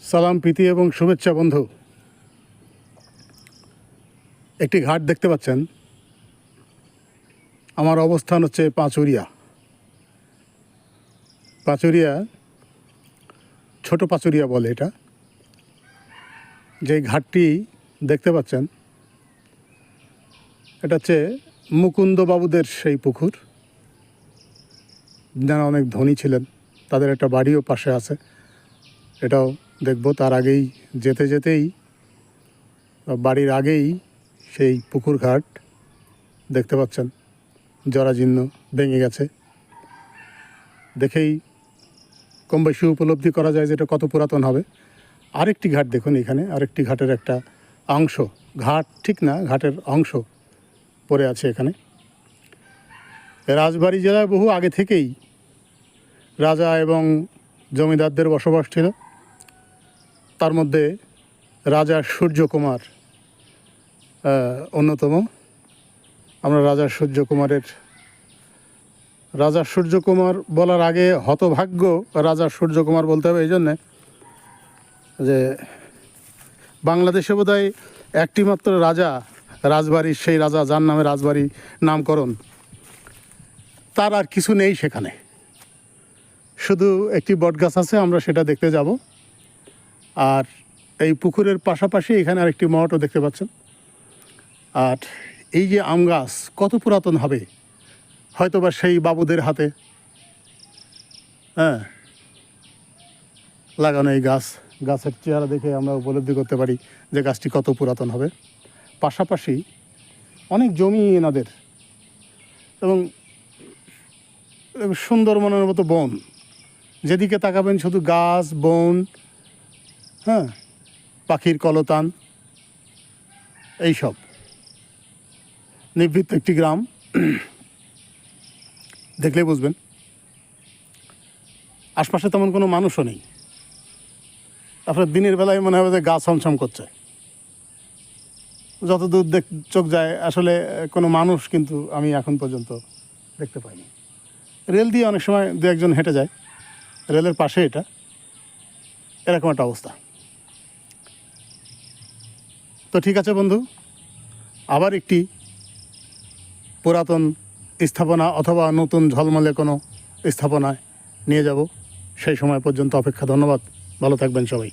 সালাম প্রীতি এবং শুভেচ্ছা বন্ধু। একটি ঘাট দেখতে পাচ্ছেন। আমার অবস্থান হচ্ছে পাঁচুরিয়া। পাঁচুরিয়া, ছোট পাঁচুরিয়া বলে এটা। যে ঘাটটি দেখতে পাচ্ছেন এটা হচ্ছে মুকুন্দবাবুদের সেই পুকুর, যারা অনেক ধনী ছিলেন, তাদের একটা বাড়িও পাশে আছে। এটাও দেখব। তার আগেই যেতেই বাড়ির আগেই সেই পুকুর ঘাট দেখতে পাচ্ছেন, জরাজীর্ণ, ভেঙে গেছে। দেখেই কম বেশি উপলব্ধি করা যায় যে এটা কত পুরাতন হবে। আরেকটি ঘাট দেখুন, এখানে আরেকটি ঘাটের একটা অংশ, ঘাট ঠিক না, ঘাটের অংশ পড়ে আছে এখানে। রাজবাড়ী জেলায় বহু আগে থেকেই রাজা এবং জমিদারদের বসবাস ছিল। তার মধ্যে রাজা সূর্যকুমার অন্যতম। আমরা রাজা সূর্যকুমার বলার আগে হতভাগ্য রাজা সূর্যকুমার বলতে হবে এই জন্যে যে বাংলাদেশে বোধহয় একটিমাত্র রাজা, রাজবাড়ির সেই রাজা যার নামে রাজবাড়ি নামকরণ, তার আর কিছু নেই সেখানে। শুধু একটি বটগাছ আছে, আমরা সেটা দেখতে যাব। আর এই পুকুরের পাশাপাশি এখানে আরেকটি মঠও দেখতে পাচ্ছেন। আর এই যে আম গাছ কত পুরাতন হবে, হয়তোবা সেই বাবুদের হাতে লাগানো এই গাছের চেহারা দেখে আমরা উপলব্ধি করতে পারি যে গাছটি কত পুরাতন হবে। পাশাপাশি অনেক জমি এনাদের, এবং সুন্দরবনের মতো বন, যেদিকে তাকাবেন শুধু গাছ, বন, পাখির কলতান, এইসব। নিভৃত একটি গ্রাম, দেখলেই বুঝবেন। আশপাশে তেমন কোনো মানুষও নেই। আপনার দিনের বেলায় মনে হবে যে গা ছমছম করছে, যত দূর চোখ যায়। আসলে কোনো মানুষ কিন্তু আমি এখন পর্যন্ত দেখতে পাইনি। রেল দিয়ে অনেক সময় দু একজন হেঁটে যায়, রেলের পাশে এটা, এরকম একটা অবস্থা। তো ঠিক আছে বন্ধু, আবার একটি পুরাতন স্থাপনা অথবা নতুন ঝলমলে কোনো স্থাপনায় নিয়ে যাব। সেই সময় পর্যন্ত অপেক্ষা। ধন্যবাদ, ভালো থাকবেন সবাই।